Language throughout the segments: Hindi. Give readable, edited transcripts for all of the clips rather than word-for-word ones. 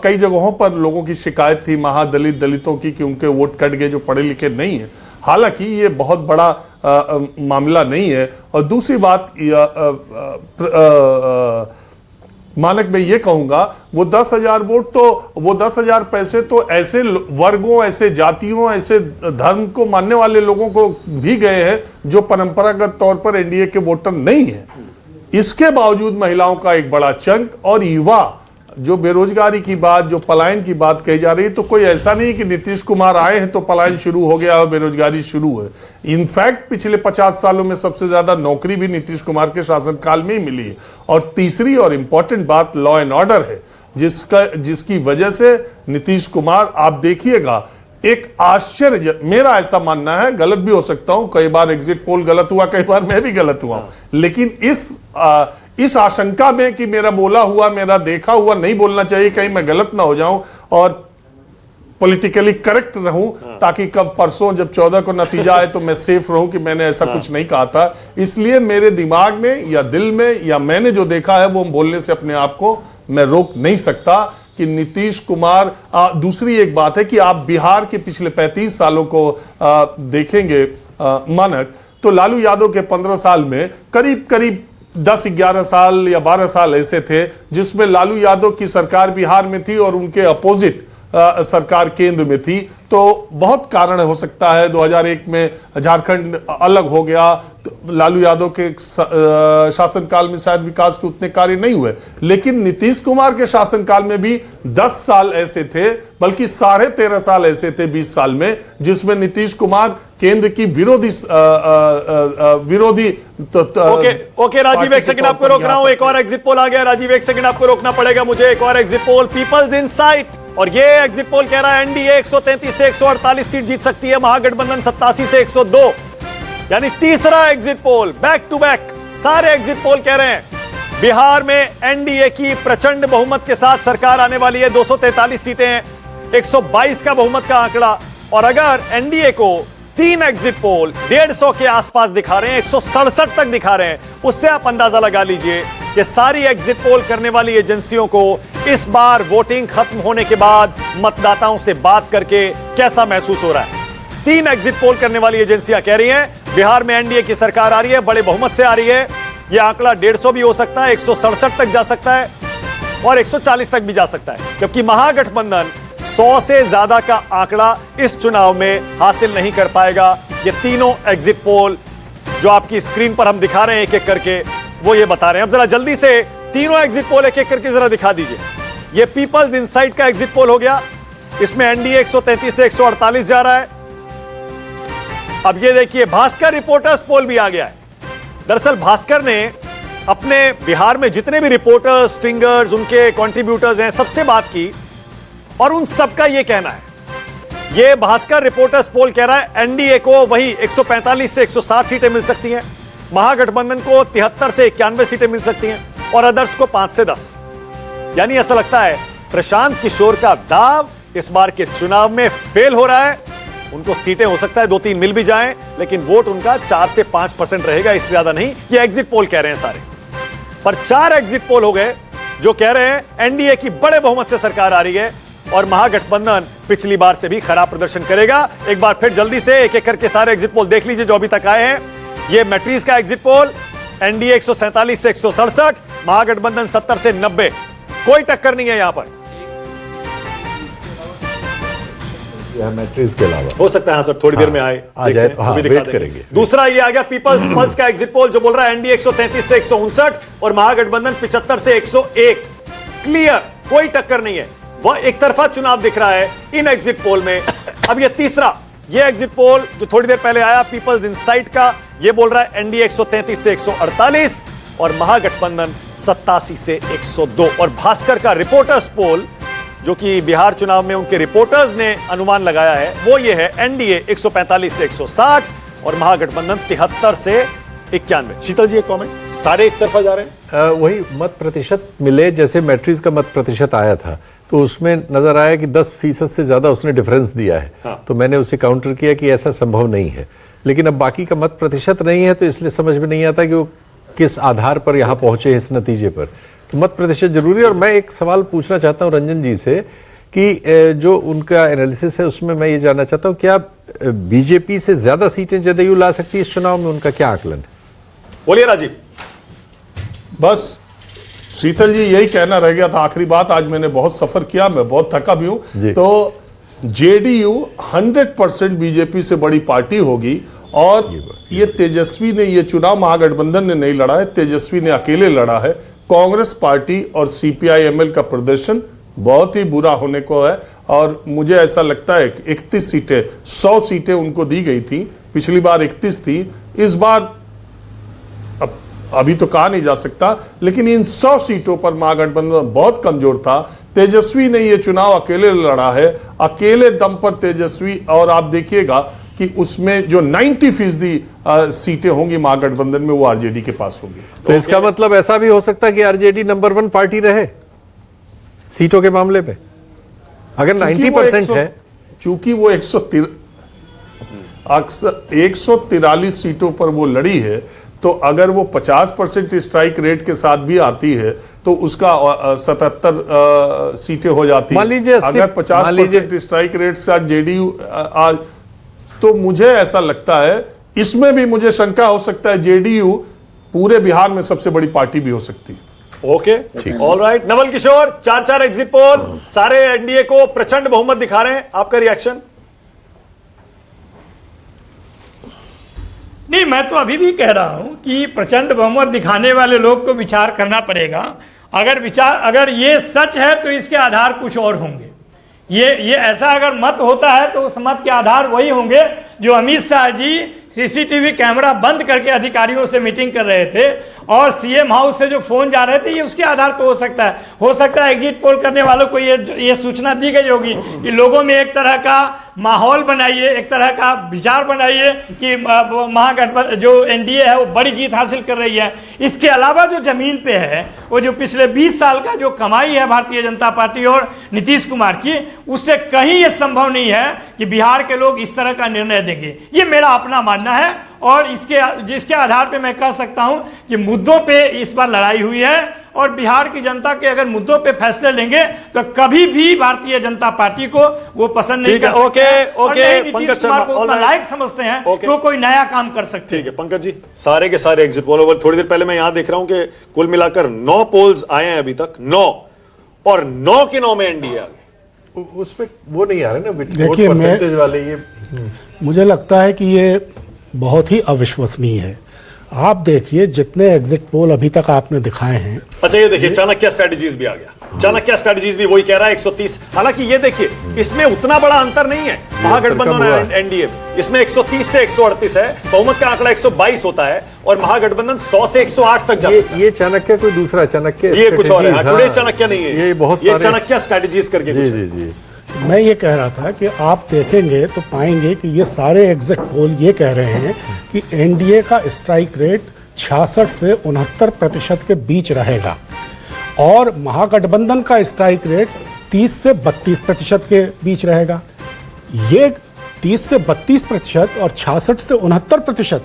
कई जगहों पर लोगों की शिकायत थी महादलित दलितों की कि उनके वोट कट गए जो पढ़े लिखे नहीं है। हालांकि ये बहुत बड़ा मामला नहीं है। और दूसरी बात मानक मैं ये कहूंगा वो 10,000 वोट तो वो 10,000 पैसे तो ऐसे वर्गों, ऐसे जातियों, ऐसे धर्म को मानने वाले लोगों को भी गए हैं जो परंपरागत तौर पर एनडीए के वोटर नहीं है। इसके बावजूद महिलाओं का एक बड़ा चंक और युवा, जो बेरोजगारी की बात, जो पलायन की बात कही जा रही है, तो कोई ऐसा नहीं कि नीतीश कुमार आए हैं तो पलायन शुरू हो गया और बेरोजगारी शुरू है। इनफैक्ट पिछले 50 सालों में सबसे ज्यादा नौकरी भी नीतीश कुमार के शासनकाल में ही मिली है। और तीसरी और इंपॉर्टेंट बात लॉ एंड ऑर्डर है, जिसकी वजह से नीतीश कुमार, आप देखिएगा, एक आश्चर्य, मेरा ऐसा मानना है, गलत भी हो सकता हूं, कई बार एग्जिट पोल गलत हुआ, कई बार मैं भी गलत हुआ, लेकिन इस आशंका में कि मेरा बोला हुआ, मेरा देखा हुआ नहीं बोलना चाहिए, कहीं मैं गलत ना हो जाऊं और पॉलिटिकली करेक्ट रहूं, ताकि कब परसों जब 14 को नतीजा आए तो मैं सेफ रहूं कि मैंने ऐसा कुछ नहीं कहा था। इसलिए मेरे दिमाग में या दिल में या मैंने जो देखा है वो बोलने से अपने आप को मैं रोक नहीं सकता कि नीतीश कुमार। दूसरी एक बात है कि आप बिहार के पिछले 35 सालों को देखेंगे मानक, तो लालू यादव के 15 साल में करीब करीब 10-11 साल या 12 साल ऐसे थे जिसमें लालू यादव की सरकार बिहार में थी और उनके अपोजिट सरकार केंद्र में थी। तो बहुत कारण हो सकता है, 2001 में झारखंड अलग हो गया, तो लालू यादव के शासनकाल में शायद विकास के उतने कार्य नहीं हुए, लेकिन नीतीश कुमार के शासनकाल में भी 10 साल ऐसे थे, बल्कि 13.5 साल ऐसे थे 20 साल में, जिसमें नीतीश कुमार केंद्र की विरोधी ओके राजीव, एक सेकंड आपको रोक रहा हूं। एक और एग्जिट पोल आ गया राजीव, एक सेकंड आपको रोकना पड़ेगा मुझे। एक और एग्जिट पोल, पीपल्स इनसाइट, और ये एग्जिट पोल कह रहा है एनडीए 133 से 148 सीट जीत सकती है, महागठबंधन 87 से 102। यानी तीसरा exit poll back to back, सारे एग्जिट पोल कह रहे हैं बिहार में एनडीए की प्रचंड बहुमत के साथ सरकार आने वाली है। 243 सीटें हैं, 122 का बहुमत का आंकड़ा। और अगर एनडीए को 3 एग्जिट पोल 150 के आसपास दिखा रहे हैं, 167 तक दिखा रहे हैं, उससे आप अंदाजा लगा लीजिए कि सारी एग्जिट पोल करने वाली एजेंसियों को इस बार वोटिंग खत्म होने के बाद मतदाताओं से बात करके कैसा महसूस हो रहा है। 3 एग्जिट पोल करने वाली एजेंसियां कह रही हैं बिहार में एनडीए की सरकार आ रही है, बड़े बहुमत से आ रही है। यह आंकड़ा 150 भी हो सकता है, 167 तक जा सकता है और 140 तक भी जा सकता है, जबकि महागठबंधन 100 से ज्यादा का आंकड़ा इस चुनाव में हासिल नहीं कर पाएगा। ये तीनों एग्जिट पोल जो आपकी स्क्रीन पर हम दिखा रहे हैं एक एक करके, वो ये बता रहे हैं। अब जरा जल्दी से तीनों एग्जिट पोल एक एक करके जरा दिखा दीजिए। ये पीपल्स इनसाइट का एग्जिट पोल हो गया, इसमें एनडीए 133 से 148 जा रहा है। अब ये देखिए भास्कर रिपोर्टर्स पोल भी आ गया है। दरअसल भास्कर ने अपने बिहार में जितने भी रिपोर्टर्स, स्ट्रिंगर्स, उनके कंट्रीब्यूटर्स हैं, सबसे बात की और उन सबका यह कहना है, यह भास्कर रिपोर्टर्स पोल कह रहा है एनडीए को वही 145 से 160 सीटें मिल सकती हैं, महागठबंधन को 73 से 91 सीटें मिल सकती हैं और अदर्स को 5 से 10। यानी ऐसा लगता है प्रशांत किशोर का दाव इस बार के चुनाव में फेल हो रहा है। उनको सीटें हो सकता है 2-3 मिल भी जाएं, लेकिन वोट उनका 4 से 5% रहेगा, इससे ज्यादा नहीं। ये एग्जिट पोल कह रहे हैं सारे, पर 4 एग्जिट पोल हो गए जो कह रहे हैं एनडीए की बड़े बहुमत से सरकार आ रही है और महागठबंधन पिछली बार से भी खराब प्रदर्शन करेगा। एक बार फिर जल्दी से एक एक करके सारे एग्जिट पोल देख लीजिए जो अभी तक आए हैं। ये मैट्रिक्स का एग्जिट पोल, एनडीए 147 से 167, महागठबंधन 70 से 90, कोई टक्कर नहीं है यहां पर। मैट्रिक्स के अलावा हो सकता है सर थोड़ी देर में आए जाए तो वेट करेंगे। दूसरा ये आ गया पीपल्स पल्स का एग्जिट पोल जो बोल रहा है एनडीए 133 से 159 और महागठबंधन 75 से 101। क्लियर, कोई टक्कर नहीं है, वह एक तरफा चुनाव दिख रहा है इन एग्जिट पोल में। अब ये तीसरा, ये एग्जिट पोल जो थोड़ी देर पहले आया पीपल्स इनसाइट का, ये बोल रहा है एनडीए 133 से 148 और महागठबंधन 87 से 102। और भास्कर का रिपोर्टर्स पोल जो कि बिहार चुनाव में उनके रिपोर्टर्स ने अनुमान लगाया है, वो ये है एनडीए 145 से 160 और महागठबंधन 73 से 91। शीतल जी एक कमेंट, सारे एक तरफा जा रहे हैं। वही मत प्रतिशत मिले जैसे मैट्रिक्स का मत प्रतिशत आया था, तो उसमें नजर आया कि 10% से ज्यादा उसने डिफरेंस दिया है। हाँ। तो मैंने उसे काउंटर किया कि ऐसा संभव नहीं है, लेकिन अब बाकी का मत प्रतिशत नहीं है, तो इसलिए समझ में नहीं आता कि वो किस आधार पर यहाँ पहुंचे इस नतीजे पर। तो मत प्रतिशत जरूरी है। और मैं एक सवाल पूछना चाहता हूं रंजन जी से कि जो उनका एनालिसिस है उसमें मैं ये जानना चाहता हूं, क्या बीजेपी से ज्यादा सीटें जदयू ला सकती है इस चुनाव में? उनका क्या आकलन है? बोलिए राजीव। बस शीतल जी यही कहना रह गया था, आखिरी बात। आज मैंने बहुत सफर किया, मैं बहुत थका भी हूं। तो जेडीयू 100% बीजेपी से बड़ी पार्टी होगी। और ये तेजस्वी ने ये चुनाव महागठबंधन ने नहीं लड़ा है, तेजस्वी ने अकेले लड़ा है। कांग्रेस पार्टी और सीपीआई-एमएल का प्रदर्शन बहुत ही बुरा होने को है। और मुझे ऐसा लगता है कि 31 सीटें, 100 सीटें उनको दी गई थी, पिछली बार 31 थी, इस बार अभी तो कहा नहीं जा सकता, लेकिन इन 100 सीटों पर महागठबंधन बहुत कमजोर था। तेजस्वी ने यह चुनाव अकेले लड़ा है, अकेले दम पर तेजस्वी। और आप देखिएगा कि उसमें जो 90% सीटें होंगी महागठबंधन में वो आरजेडी के पास होंगी। तो इसका मतलब ऐसा भी हो सकता है कि आरजेडी नंबर 1 पार्टी रहे सीटों के मामले पे, अगर 90% है। चूंकि वो 143 सीटों पर वो लड़ी है, तो अगर वो 50% स्ट्राइक रेट के साथ भी आती है तो उसका 77 सीटें हो जाती मान लीजिए है। अगर 50% स्ट्राइक रेट से जेडीयू तो मुझे ऐसा लगता है, इसमें भी मुझे शंका हो सकता है जेडीयू पूरे बिहार में सबसे बड़ी पार्टी भी हो सकती है। Okay, alright. Naval Kishore, 4 exit poll सारे एनडीए को प्रचंड बहुमत दिखा रहे हैं, आपका रिएक्शन? नहीं, मैं तो अभी भी कह रहा हूं कि प्रचंड बहुमत दिखाने वाले लोग को विचार करना पड़ेगा। अगर ये सच है तो इसके आधार कुछ और होंगे। ये ऐसा अगर मत होता है तो उस मत के आधार वही होंगे जो अमित शाह जी सीसीटीवी कैमरा बंद करके अधिकारियों से मीटिंग कर रहे थे और सीएम हाउस से जो फोन जा रहे थे, ये उसके आधार पर हो सकता है एग्जिट पोल करने वालों को ये सूचना दी गई होगी कि लोगों में एक तरह का माहौल बनाइए, एक तरह का विचार बनाइए कि महागठबंधन जो एनडीए है वो बड़ी जीत हासिल कर रही है। इसके अलावा जो जमीन पे है, वो जो पिछले 20 साल का जो कमाई है भारतीय जनता पार्टी और नीतीश कुमार की, उससे कहीं ये संभव नहीं है कि बिहार के लोग इस तरह का निर्णय देंगे। ये मेरा अपना मानना है और जिसके आधार पे मैं कह सकता हूं कि मुद्दों पे इस बार लड़ाई हुई है और बिहार की जनता के अगर मुद्दों पे फैसले लेंगे तो कभी भी भारतीय जनता पार्टी को वो पसंद नहीं कर सकते। ओके, नीतीश कुमार को उतना लायक समझते हैं कि वो कोई नया काम कर सकते हैं। ठीक है पंकज जी, सारे के सारे एग्जिट पोल ओवर। थोड़ी देर पहले मैं यहां देख रहा हूं कि कुल मिलाकर 9 पोल्स आए हैं अभी तक, 9, और 9 के 9 में एनडीए आ गए। उसमें वो नहीं आ रहे ना देखिए, परसेंटेज वाले। ये मुझे लगता है कि ये बहुत ही अविश्वसनीय है। आप देखिए जितने एग्जिट पोल अभी तक आपने दिखाए हैं। अच्छा, ये देखिए चाणक्य स्ट्रेटजीज भी आ गया। चाणक्य स्ट्रेटजीज भी वही कह रहा है 130। हालांकि ये देखिए इसमें उतना बड़ा अंतर नहीं है महागठबंधन और एनडीए में। इसमें 130 से 138 है, बहुमत का आंकड़ा 122 होता है और महागठबंधन 100 से 108 तक जा सकता है। ये चाणक्य कोई दूसरा चाणक्य, ये कुछ और है। टुडे चाणक्य नहीं है, ये बहुत सारे चाणक्य स्ट्रेटजीज करके कुछ है। जी। मैं ये कह रहा था कि आप देखेंगे तो पाएंगे कि ये सारे एग्जिट पोल ये कह रहे हैं कि एनडीए का स्ट्राइक रेट 66 से 69% के बीच रहेगा और महागठबंधन का स्ट्राइक रेट 30 से 32% के बीच रहेगा। ये 30 से 32% और 66 से 69%,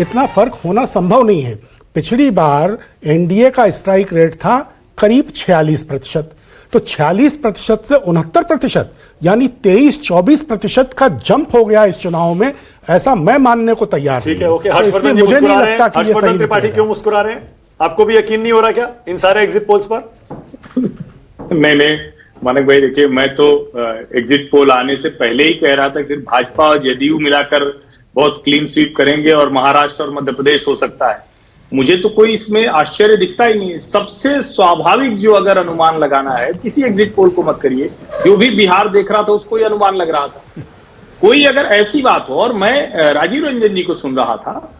इतना फर्क होना संभव नहीं है। पिछली बार एनडीए का स्ट्राइक रेट था करीब 46%, तो 46% से 69% यानी 23-24% का जंप हो गया इस चुनाव में, ऐसा मैं मानने को तैयार ठीक है। ओके, तो हर्षवर्धन जी मुस्कुरा रहे हैं। हर्षवर्धन त्रिपाठी क्यों मुस्कुरा रहे हैं? आपको भी यकीन नहीं हो रहा क्या इन सारे एग्जिट पोल्स पर? नहीं मानक भाई, देखिए मैं तो एग्जिट पोल आने से पहले ही कह रहा था कि सिर्फ भाजपा और जेडीयू मिलाकर बहुत क्लीन स्वीप करेंगे और महाराष्ट्र और मध्य प्रदेश हो सकता है। मुझे तो कोई इसमें आश्चर्य दिखता ही नहीं है। सबसे स्वाभाविक जो अगर अनुमान लगाना है, किसी एग्जिट पोल को मत करिए, जो भी बिहार देख रहा था उसको ही अनुमान लग रहा था। कोई अगर ऐसी बात हो, और मैं राजीव रंजन जी को सुन रहा था,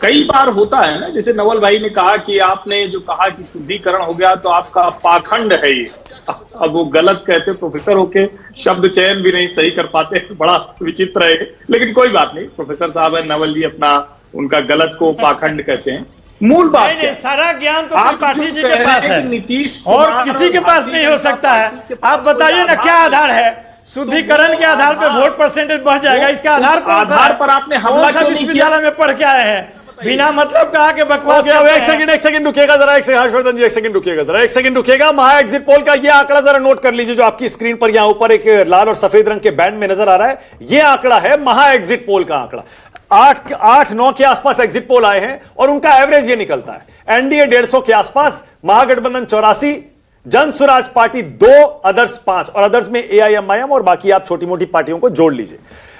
कई बार होता है ना, जैसे नवल भाई ने कहा कि आपने जो कहा कि शुद्धिकरण हो गया तो आपका पाखंड है ये। अब वो गलत कहते, प्रोफेसर होके शब्द चयन भी नहीं सही कर पाते, बड़ा विचित्र है, लेकिन कोई बात नहीं। प्रोफेसर साहब है, नवल जी अपना उनका गलत को पाखंड कहते हैं। मूल बात नहीं, सारा ज्ञान तो त्रिपाठी जी कह के रहे पास हैं है कि नीतीश और किसी के पास नहीं हो सकता है। आप बताइए ना क्या आधार है? शुद्धिकरण के आधार पे वोट परसेंटेज बढ़ जाएगा, इसका आधार कौन सा है? आधार पर आपने हमला क्यों नहीं किया? विश्वविद्यालय में पढ़ के आए हैं बिना मतलब कहा कि बकवास ओके, अब करते एक हैं। सेकंड रुकिएगा जरा, एक सेकंड हर्षवर्धन जी, एक सेकंड रुकिएगा जरा, एक सेकंड रुकिएगा। महा एग्जिट पोल का ये आंकड़ा जरा नोट कर लीजिए, जो आपकी स्क्रीन पर यहां ऊपर एक लाल और सफेद रंग के बैंड में नजर आ रहा है। ये आंकड़ा है महा एग्जिट पोल का आंकड़ा। 8-9 के आसपास एग्जिट पोल आए हैं और उनका एवरेज ये निकलता है। एनडीए 150 के आसपास, महागठबंधन 84, जन स्वराज पार्टी 2, अदर्स 5, और अदर्स में एआईएमआईएम और बाकी आप छोटी मोटी पार्टियों को जोड़ लीजिए।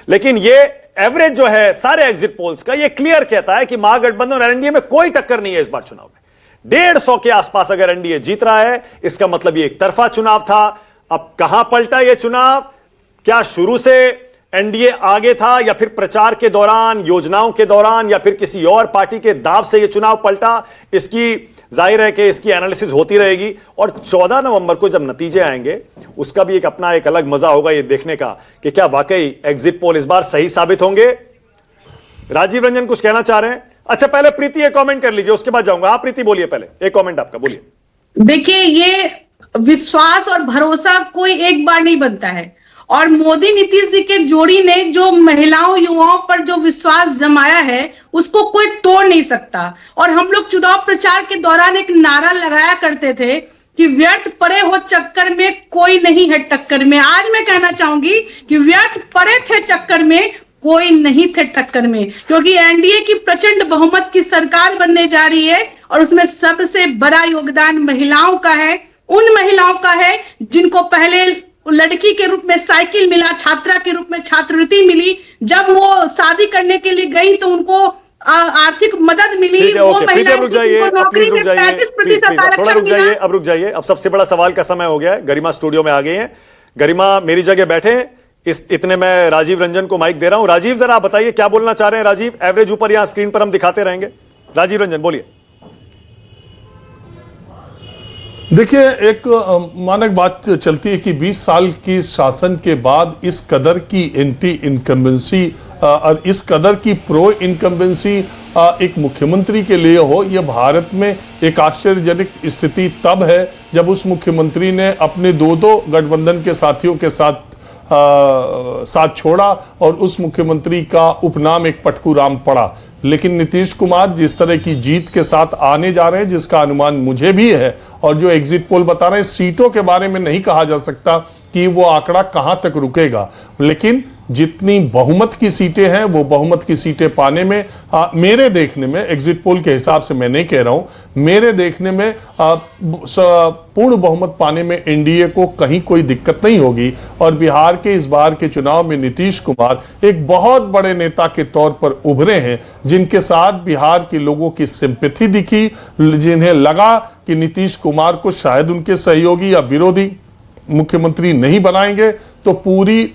लेकिन ये एवरेज जो है सारे एग्जिट पोल्स का, ये क्लियर कहता है कि महागठबंधन और एनडीए में कोई टक्कर नहीं है इस बार चुनाव में। 150 के आसपास अगर एनडीए जीत रहा है, इसका मतलब ये एक तरफा चुनाव था। अब कहां पलटा यह चुनाव? क्या शुरू से एनडीए आगे था, या फिर प्रचार के दौरान, योजनाओं के दौरान, या फिर किसी और पार्टी के दाव से यह चुनाव पलटा? इसकी जाहिर है कि इसकी एनालिसिस होती रहेगी, और 14 नवंबर को जब नतीजे आएंगे उसका भी एक अपना एक अलग मजा होगा ये देखने का कि क्या वाकई एग्जिट पोल इस बार सही साबित होंगे। राजीव रंजन कुछ कहना चाह रहे हैं? अच्छा, पहले प्रीति एक कमेंट कर लीजिए, उसके बाद जाऊंगा। आप प्रीति बोलिए, पहले एक कमेंट आपका, बोलिए। देखिए, ये विश्वास और भरोसा कोई एक बार नहीं बनता है, और मोदी नीतीश जी के जोड़ी ने जो महिलाओं युवाओं पर जो विश्वास जमाया है उसको कोई तोड़ नहीं सकता। और हम लोग चुनाव प्रचार के दौरान एक नारा लगाया करते थे कि व्यर्थ पड़े हो चक्कर में, कोई नहीं है टक्कर में। आज मैं कहना चाहूंगी कि व्यर्थ पड़े थे चक्कर में, कोई नहीं थे टक्कर में, क्योंकि एनडीए की प्रचंड बहुमत की सरकार बनने जा रही है, और उसमें सबसे बड़ा योगदान महिलाओं का है। उन महिलाओं का है जिनको पहले लड़की के रूप में साइकिल मिला, छात्रा के रूप में छात्रवृत्ति मिली, जब वो शादी करने के लिए गई तो उनको आर्थिक मदद मिली। वो महिलाएं अब रुक जाइए, प्लीज रुक जाइए, प्लीज थोड़ा रुक जाइए, अब रुक जाइए। अब सबसे बड़ा सवाल का समय हो गया है। गरिमा स्टूडियो में आ गई हैं। गरिमा मेरी जगह बैठे, इतने मैं राजीव रंजन को माइक दे रहा हूं। राजीव, जरा आप बताइए क्या बोलना चाह रहे हैं। राजीव, एवरेज ऊपर यहां स्क्रीन पर हम दिखाते रहेंगे। राजीव रंजन बोलिए। देखिए, एक मानक बात चलती है कि 20 साल की शासन के बाद इस कदर की एंटी इनकम्बेंसी और इस कदर की प्रो इनकम्बेंसी एक मुख्यमंत्री के लिए हो, यह भारत में एक आश्चर्यजनक स्थिति तब है जब उस मुख्यमंत्री ने अपने दो गठबंधन के साथियों के साथ छोड़ा और उस मुख्यमंत्री का उपनाम एक पटकू राम पड़ा। लेकिन नीतीश कुमार जिस तरह की जीत के साथ आने जा रहे हैं, जिसका अनुमान मुझे भी है, और जो एग्जिट पोल बता रहे हैं, सीटों के बारे में नहीं कहा जा सकता कि वो आंकड़ा कहां तक रुकेगा, लेकिन जितनी बहुमत की सीटें हैं वो बहुमत की सीटें पाने में मेरे देखने में, एग्जिट पोल के हिसाब से मैं नहीं कह रहा हूं, मेरे देखने में पूर्ण बहुमत पाने में एनडीए को कहीं कोई दिक्कत नहीं होगी। और बिहार के इस बार के चुनाव में नीतीश कुमार एक बहुत बड़े नेता के तौर पर उभरे हैं, जिनके साथ बिहार के लोगों की सिंपैथी दिखी, जिन्हें लगा कि नीतीश कुमार को शायद उनके सहयोगी या विरोधी मुख्यमंत्री नहीं बनाएंगे, तो पूरी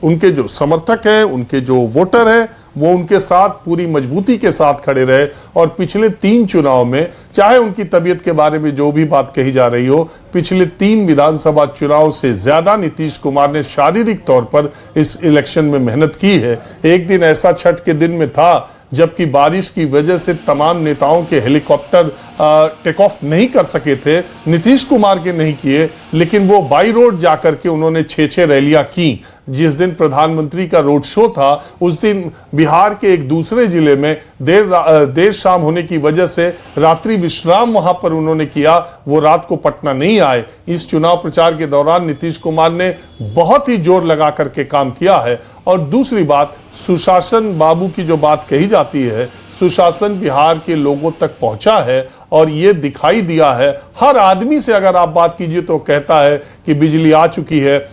उनके जो समर्थक हैं, उनके जो वोटर हैं, वो उनके साथ पूरी मजबूती के साथ खड़े रहे। और पिछले 3 चुनाव में, चाहे उनकी तबीयत के बारे में जो भी बात कही जा रही हो, पिछले 3 विधानसभा चुनाव से ज्यादा नीतीश कुमार ने शारीरिक तौर पर इस इलेक्शन में मेहनत की है। एक दिन ऐसा छठ के दिन में था जबकि बारिश की वजह से तमाम नेताओं के हेलीकॉप्टर टेक ऑफ नहीं कर सके थे, नीतीश कुमार के नहीं किए, लेकिन वो बाई रोड जाकर के उन्होंने 6 रैलियां की। जिस दिन प्रधानमंत्री का रोड शो था, उस दिन बिहार के एक दूसरे जिले में देर शाम होने की वजह से रात्रि विश्राम वहां पर उन्होंने किया, वो रात को पटना नहीं आए। इस चुनाव प्रचार के दौरान नीतीश कुमार ने बहुत ही जोर लगा करके काम किया है। और दूसरी बात, सुशासन बाबू की जो बात कही जाती है, सुशासन बिहार के लोगों तक पहुंचा है और ये दिखाई दिया है। हर आदमी से अगर आप बात कीजिए तो कहता है कि बिजली आ चुकी है,